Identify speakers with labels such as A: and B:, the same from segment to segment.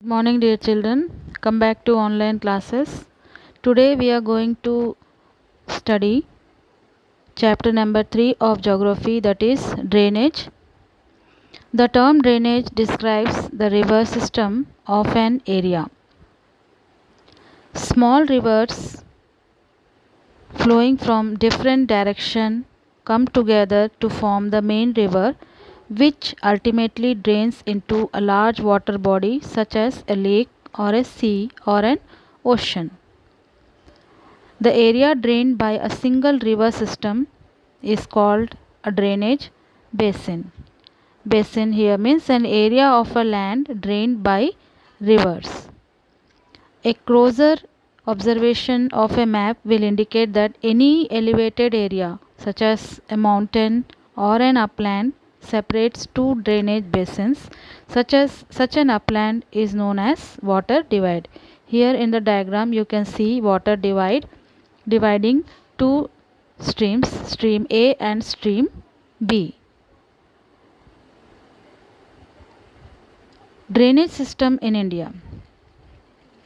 A: Good morning, dear children. Come back to online classes. Today we are going to study chapter number 3 of geography, that is drainage. The term drainage describes the river system of an area. Small rivers flowing from different directions come together to form the main river, which ultimately drains into a large water body such as a lake or a sea or an ocean. The area drained by a single river system is called a drainage basin. Basin here means an area of a land drained by rivers. A closer observation of a map will indicate that any elevated area, such as a mountain or an upland, separates two drainage basins. Such an upland is known as water divide. Here in the diagram you can see water dividing two streams, stream A and stream B. Drainage system in India.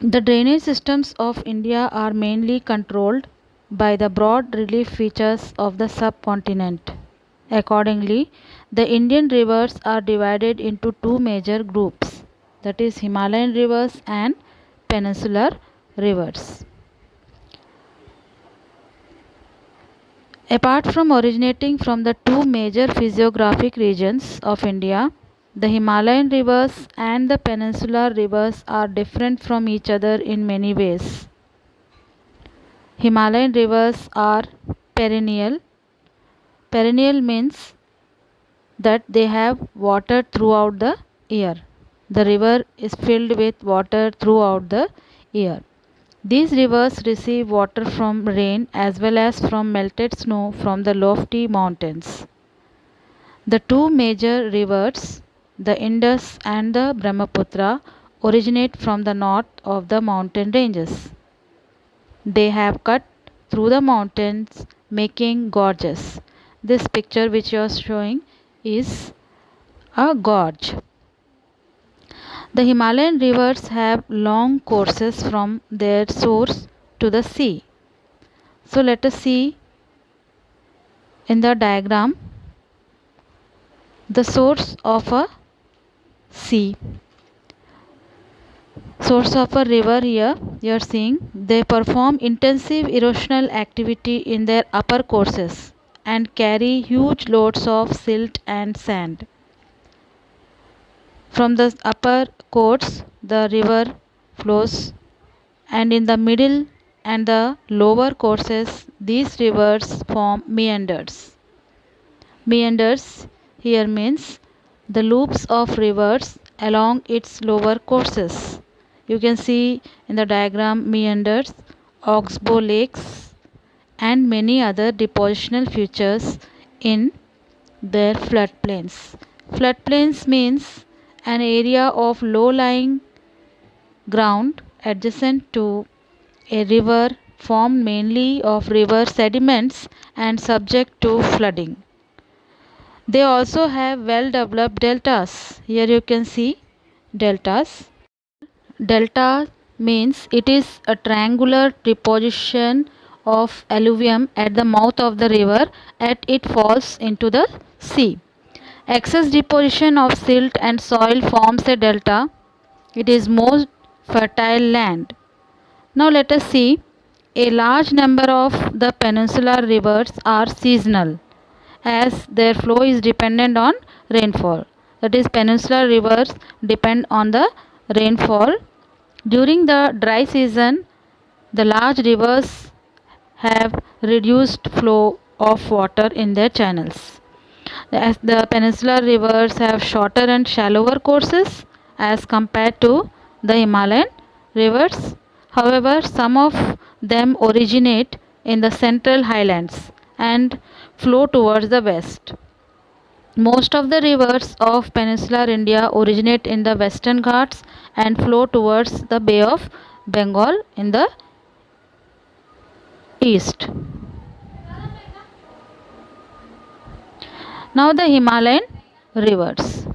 A: The drainage systems of India are mainly controlled by the broad relief features of the subcontinent. Accordingly, the Indian rivers are divided into two major groups, that is Himalayan rivers and peninsular rivers. Apart from originating from the two major physiographic regions of India, the Himalayan rivers and the peninsular rivers are different from each other in many ways. Himalayan rivers are perennial. Perennial means that they have water throughout the year. The river is filled with water throughout the year. These rivers receive water from rain as well as from melted snow from the lofty mountains. The two major rivers, the Indus and the Brahmaputra, originate from the north of the mountain ranges. They have cut through the mountains, making gorges. This picture which you are showing is a gorge. The Himalayan rivers have long courses from their source to the sea. So let us see in the diagram the source of a sea. Source of a river here you are seeing, they perform intensive erosional activity in their upper courses and carry huge loads of silt and sand. From the upper course the river flows, and in the middle and the lower courses these rivers form meanders. Meanders here means the loops of rivers along its lower courses. You can see in the diagram meanders, oxbow lakes and many other depositional features in their floodplains. Floodplains means an area of low-lying ground adjacent to a river formed mainly of river sediments and subject to flooding. They also have well-developed deltas. Here you can see deltas. Delta means it is a triangular deposition of alluvium at the mouth of the river as it falls into the sea. Excess deposition of silt and soil forms a delta. It is more fertile land. Now let us see, a large number of the peninsular rivers are seasonal as their flow is dependent on rainfall. That is, peninsular rivers depend on the rainfall. During the dry season, the large rivers have reduced flow of water in their channels. As the peninsular rivers have shorter and shallower courses as compared to the Himalayan rivers. However, some of them originate in the central highlands and flow towards the west. Most of the rivers of peninsular India originate in the western Ghats and flow towards the Bay of Bengal in the east. Now the Himalayan rivers.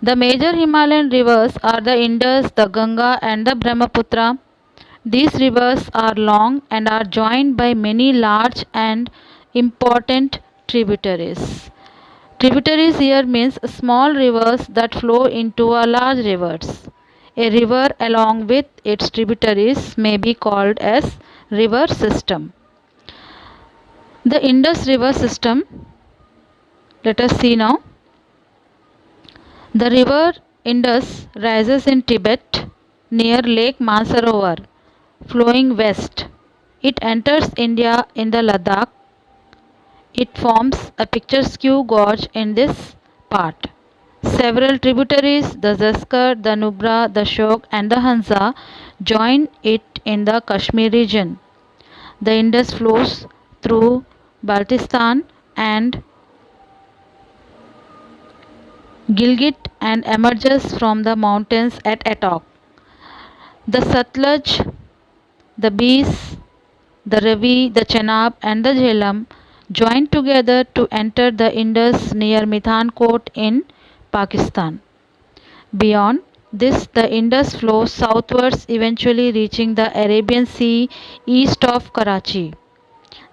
A: The major Himalayan rivers are the Indus, the Ganga, and the Brahmaputra. These rivers are long and are joined by many large and important tributaries. Tributaries here means small rivers that flow into a large rivers. A river along with its tributaries may be called as river system. The Indus River system, let us see now. The river Indus rises in Tibet near Lake Mansarovar, flowing west. It enters India in the Ladakh. It forms a picturesque gorge in this part. Several tributaries, the Zaskar, the Nubra, the Shok, and the Hansa, join it in the Kashmir region. The Indus flows through Baltistan and Gilgit and emerges from the mountains at Attock. The Satluj, the Beas, the Ravi, the Chenab, and the Jhelum join together to enter the Indus near Mithankot in Pakistan. Beyond this, the Indus flows southwards, eventually reaching the Arabian Sea east of Karachi.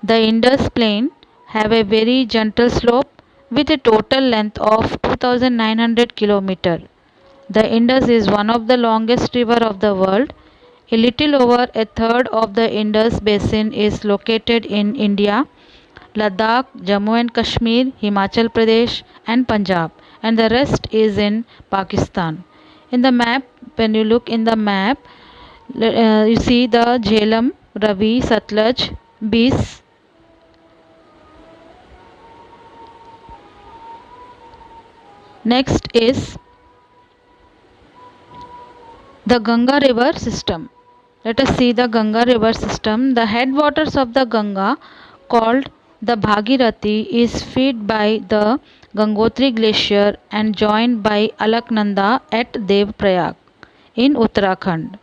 A: The Indus Plain have a very gentle slope with a total length of 2900 km. The Indus is one of the longest river of the world. A little over a third of the Indus basin is located in India, Ladakh, Jammu and Kashmir, Himachal Pradesh and Punjab, and the rest is in Pakistan. In the map, when you look in the map, you see the Jhelum, Ravi, Satluj, Beas. Next is the Ganga river system. Let us see the Ganga river system. The headwaters of the Ganga, called the Bhagirathi, is fed by the Gangotri glacier and joined by Alaknanda at Devprayag in Uttarakhand.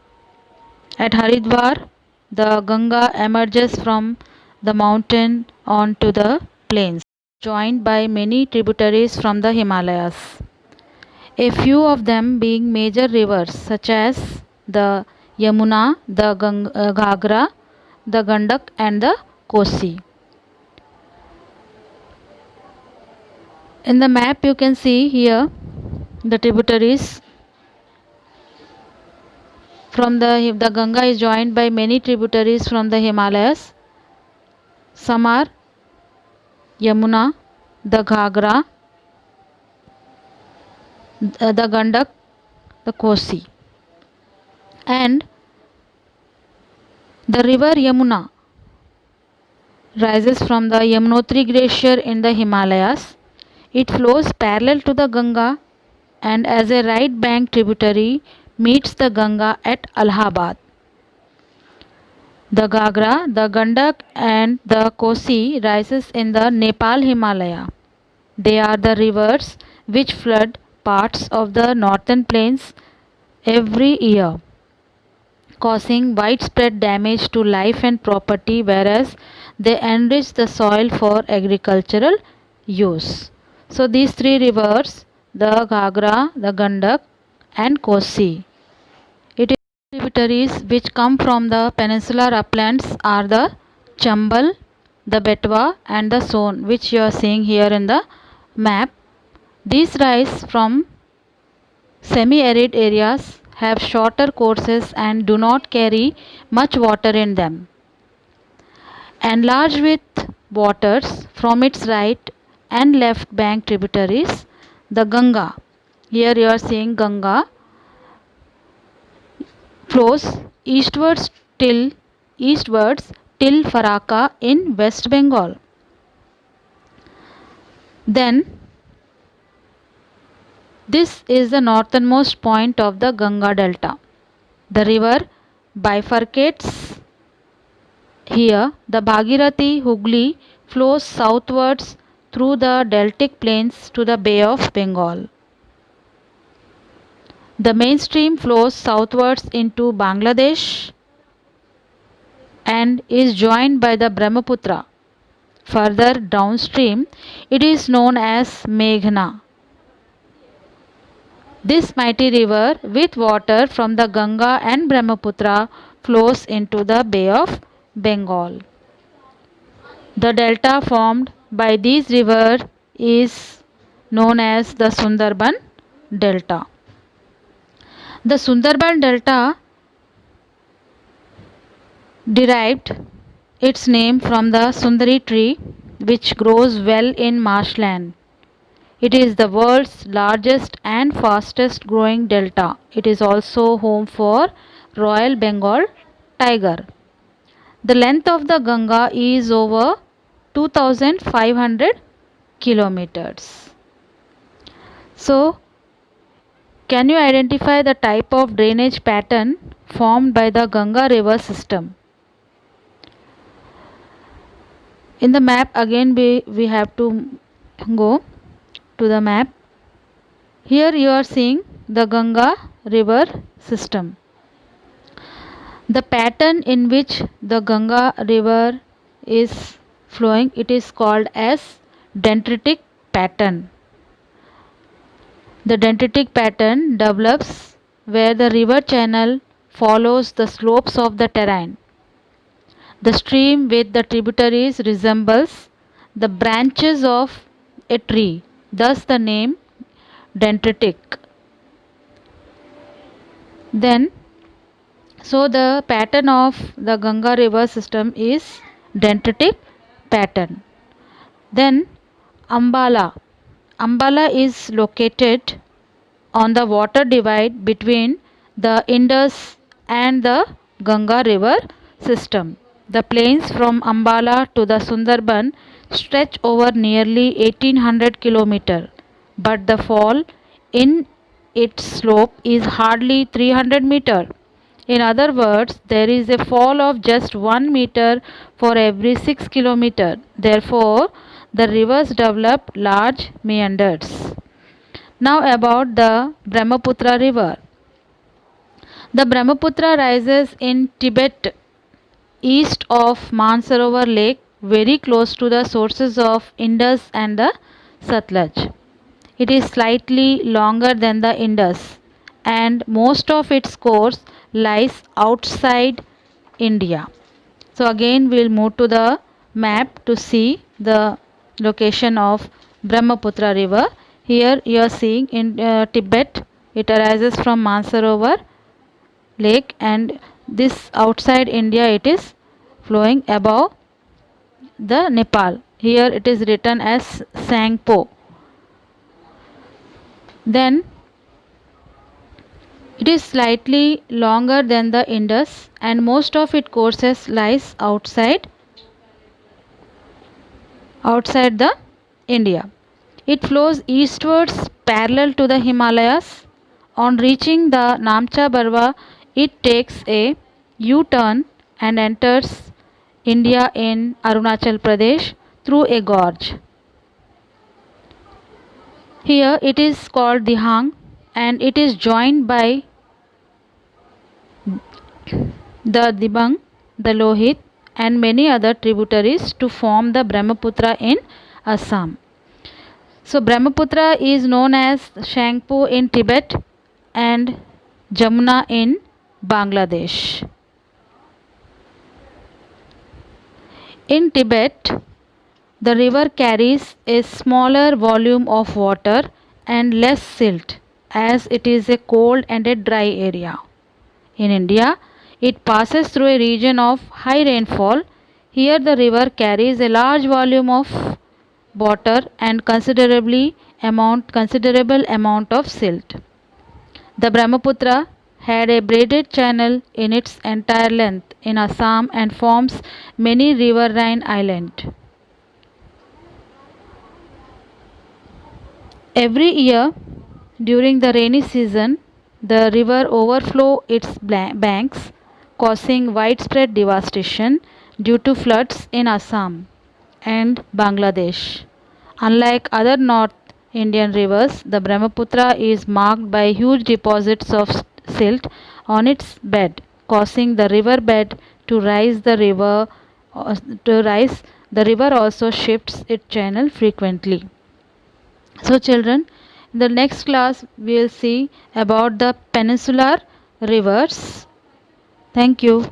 A: At Haridwar, the Ganga emerges from the mountain onto the plains, joined by many tributaries from the Himalayas. A few of them being major rivers such as the Yamuna, the Ghagra, the Gandak and the Kosi. In the map you can see here the tributaries from the Ganga is joined by many tributaries from the Himalayas. Some are Yamuna, the Ghagra, the Gandak, the Kosi. And the river Yamuna rises from the Yamunotri glacier in the Himalayas. It flows parallel to the Ganga and as a right bank tributary meets the Ganga at Allahabad. The Gagra, the Gandak and the Kosi rises in the Nepal Himalaya. They are the rivers which flood parts of the northern plains every year, causing widespread damage to life and property, whereas they enrich the soil for agricultural use. So these three rivers, the Ghagra, the Gandak and Kosi, it is tributaries which come from the peninsular uplands are the Chambal, the Betwa and the Son, which you are seeing here in the map. These rise from semi-arid areas, have shorter courses and do not carry much water in them. Enlarged with waters from its right and left bank tributaries, the Ganga, here you are seeing Ganga, flows eastwards till Faraka in West Bengal. Then this is the northernmost point of the Ganga delta. The river bifurcates here. The Bhagirathi Hooghly flows southwards through the deltic plains to the Bay of Bengal. The main stream flows southwards into Bangladesh and is joined by the Brahmaputra. Further downstream, it is known as Meghna. This mighty river with water from the Ganga and Brahmaputra flows into the Bay of Bengal. The delta formed by these rivers is known as the Sundarban Delta. The Sundarban Delta derived its name from the Sundari tree, which grows well in marshland. It is the world's largest and fastest growing delta. It is also home for Royal Bengal tiger. The length of the Ganga is over 2500 kilometers. So, can you identify the type of drainage pattern formed by the Ganga river system? In the map again we have to go to the map. Here you are seeing the Ganga river system. The pattern in which the Ganga river is flowing, it is called as dendritic pattern. The dendritic pattern develops where the river channel follows the slopes of the terrain. The stream with the tributaries resembles the branches of a tree, thus the name dendritic. Then, so the pattern of the Ganga river system is dendritic pattern. Then Ambala. Ambala is located on the water divide between the Indus and the Ganga river system. The plains from Ambala to the Sundarban stretch over nearly 1800 km, but the fall in its slope is hardly 300 meter. In other words, there is a fall of just 1 meter for every 6 km. Therefore, the rivers develop large meanders. Now about the Brahmaputra river. The Brahmaputra rises in Tibet east of Mansarovar lake, very close to the sources of Indus and the Satluj. It is slightly longer than the Indus and most of its course lies outside India. So again we will move to the map to see the location of Brahmaputra river. Here you are seeing in Tibet, it arises from Mansarovar lake, and this outside India it is flowing above the Nepal. Here it is written as Sangpo. Then it is slightly longer than the Indus and most of its courses lies outside the India. It flows eastwards parallel to the Himalayas. On reaching the Namcha Barwa, it takes a U-turn and enters India in Arunachal Pradesh through a gorge. Here it is called Dihang and it is joined by the Dibang, the Lohit and many other tributaries to form the Brahmaputra in Assam. So Brahmaputra is known as Shangpo in Tibet and Jamuna in Bangladesh. In Tibet, the river carries a smaller volume of water and less silt as it is a cold and a dry area. In India, it passes through a region of high rainfall. Here the river carries a large volume of water and considerable amount of silt. The Brahmaputra had a braided channel in its entire length in Assam and forms many riverine islands. Every year during the rainy season, the river overflows its banks, causing widespread devastation due to floods in Assam and Bangladesh. Unlike other North Indian rivers, the Brahmaputra is marked by huge deposits of silt on its bed, causing the river bed to rise. The river also shifts its channel frequently. So children, In the next class, we will see about the peninsular rivers. Thank you.